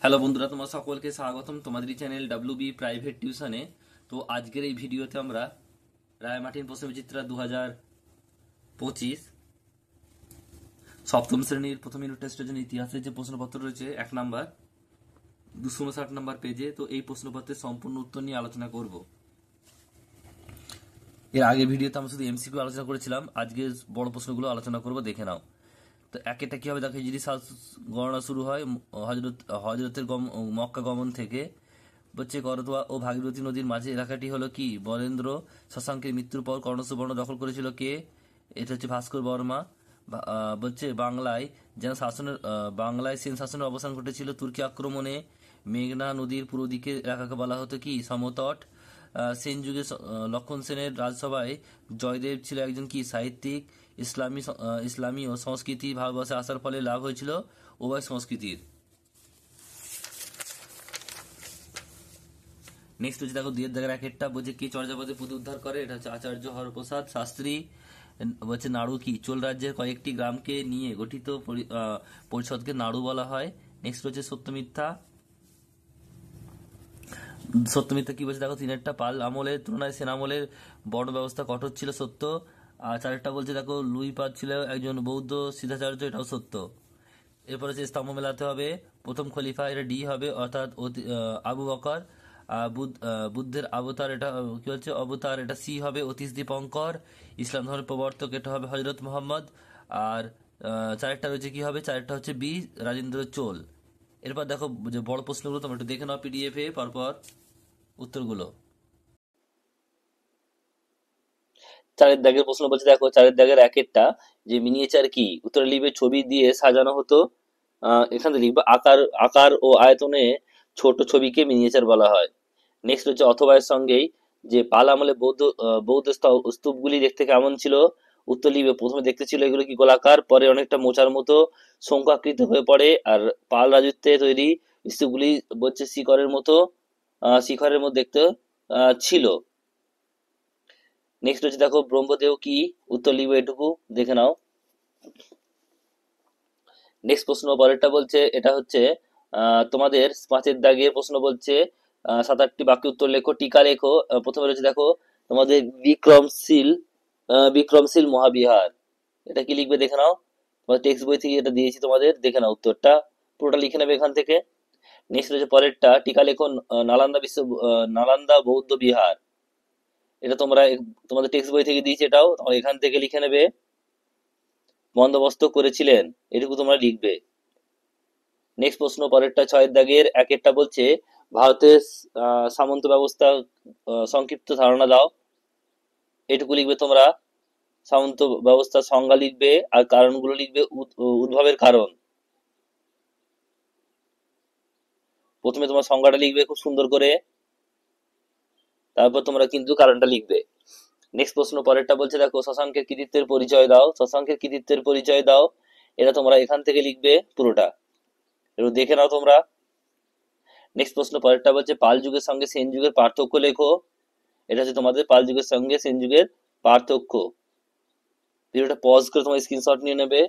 Hello বন্ধুরা, তোমার সকলকে স্বাগতম তোমাদের চ্যানেল WB প্রাইভেট টিউশনে। তো আজকের এই ভিডিওতে আমরা রায়-মার্টিন প্রশ্নবিচিত্রা 2025 সপ্তম শ্রেণীর প্রথম ইউনিট টেস্টের জন্য ইতিহাসের যে প্রশ্নপত্র রয়েছে 1 নাম্বার 259 নাম্বার পেজে, তো এই প্রশ্নপত্রের সম্পূর্ণ উত্তর নিয়ে আলোচনা করব। এর আগে ভিডিওতে আমরা শুধু MCQ আলোচনা করেছিলাম, আজকে বড় প্রশ্নগুলো আলোচনা করব, দেখে নাও। তো একেটা কি হবে দেখো, হিজরি সাল গণনা শুরু হয় হজরতের মক্কা গমন থেকে। হচ্ছে করতোয়া ও ভাগীরথী নদীর মাঝে এলাকাটি হলো কি? বরেন্দ্র শশাঙ্কের মৃত্যুর পর কর্ণসুবর্ণ দখল করেছিল কে? এটা হচ্ছে ভাস্কর বর্মা। হচ্ছে বাংলায় সেন শাসনের অবসান ঘটেছিল তুর্কি আক্রমণে। মেঘনা নদীর পুরো দিকে এলাকাকে বলা হতো কি? সমতট। সেন যুগে লক্ষণ সেনের রাজসভায় জয়দেব ছিল একজন কি? সাহিত্যিক। ইসলামী ও সংস্কৃতি ভারতবর্ষে আসার ফলে লাভ হয়েছিল উভয় সংস্কৃতির। নেক্সট হচ্ছে দেখো, 2-1 বলছে কে চর্যাপদে পুনরুদ্ধার করে? এটা হচ্ছে আচার্য হরপ্রসাদ শাস্ত্রী। বলছে নাড়ু কি? চোল রাজ্যের কয়েকটি গ্রামকে নিয়ে গঠিত পরিষদকে নাড়ু বলা হয়। নেক্সট হচ্ছে সত্যমিথ্যা। সত্যমিথ্যা কি বলছে দেখো, 3 পাল আমলের তুলনায় সেন আমলের বর্ণ ব্যবস্থা কঠোর ছিল, সত্য। আর 4 বলছে দেখো, লুইপাদ ছিল একজন বৌদ্ধ সিদ্ধাচার্য, এটাও সত্য। এরপর হচ্ছে স্তম্ভ মেলাতে হবে প্রথম খলিফা, এটা ডি হবে, অর্থাৎ আবু বকর। বুদ্ধের অবতার, এটা কি হচ্ছে? অবতার, এটা সি হবে, অতীশ দীপঙ্কর। ইসলাম ধর্মের প্রবর্তক, এটা হবে হজরত মোহাম্মদ। আর 4 রয়েছে কি হবে? 4 হচ্ছে বি, রাজেন্দ্র চোল। এরপর দেখো যে বড় প্রশ্নগুলো তোমরা একটু দেখে নাও PDF এ পরপর উত্তরগুলো। 4 প্রশ্ন বলছে দেখো, 4-1 যে মিনিয়েচার কি? উত্তরে লিখবে ছবি দিয়ে সাজানো হতো। এখানে লিখবে আকার ও আয়তনে ছোট ছবিকে মিনিয়েচার বলা হয়। নেক্সট হচ্ছে অথবা এর সঙ্গেই যে পাল আমলে বৌদ্ধ স্তূপগুলি দেখতে কেমন ছিল? উত্তর লিখবে প্রথমে দেখতে ছিল এগুলো কি? গোলাকার, পরে অনেকটা মোচার মতো শঙ্কু আকৃতি হয়ে পড়ে। আর পাল রাজত্বে তৈরি স্তূপগুলি হচ্ছে শিখরের মতো দেখতে ছিল। নেক্সট হচ্ছে দেখো, ব্রহ্মদেব কি? উত্তর লিখবে এটুকু, দেখে নাও। নেক্সট প্রশ্ন পরেরটা বলছে, এটা হচ্ছে তোমাদের 5-এর প্রশ্ন বলছে 7-8টি বাক্য উত্তর লেখো, টিকা লেখো। প্রথমে রয়েছে দেখো তোমাদের বিক্রমশীল মহাবিহার, এটা কি লিখবে দেখে নাও। তোমাদের টেক্সট বই থেকে এটা দিয়েছি তোমাদের, দেখে নাও উত্তরটা, পুরোটা লিখে নেবে এখান থেকে। নেক্সট রয়েছে পরেরটা, টিকা লেখো নালন্দা বৌদ্ধ বিহার, এটা তোমাদের টেক্সট বই থেকে দিয়েছি, এটাও তোমরা এখান থেকে লিখে নেবে। বন্দোবস্ত করেছিলেন, এটুকু তোমরা লিখবে। নেক্সট প্রশ্ন পরেরটা 6-1 বলছে ভারতের সামন্ত ব্যবস্থা সংক্ষিপ্ত ধারণা দাও, এটুকু লিখবে তোমরা। সামন্ত ব্যবস্থার সংজ্ঞা লিখবে আর কারণগুলো লিখবে, উদ্ভবের কারণ। প্রথমে তোমার সংজ্ঞাটা লিখবে খুব সুন্দর করে, তারপর তোমরা কিন্তু কারণটা লিখবে। নেক্সট প্রশ্ন পরেরটা বলছে দেখো, শশাঙ্কের কৃতিত্বের পরিচয় দাও, এটা তোমরা এখান থেকে লিখবে পুরোটা, একটু দেখে নাও তোমরা। নেক্সট প্রশ্ন পরেরটা বলছে পাল যুগের সঙ্গে সেন যুগের পার্থক্য লেখো, এটা হচ্ছে তোমাদের পাল যুগের সঙ্গে সেন যুগের পার্থক্য। ভিডিওটা পজ করে তোমার স্ক্রিনশট নিয়ে নেবে।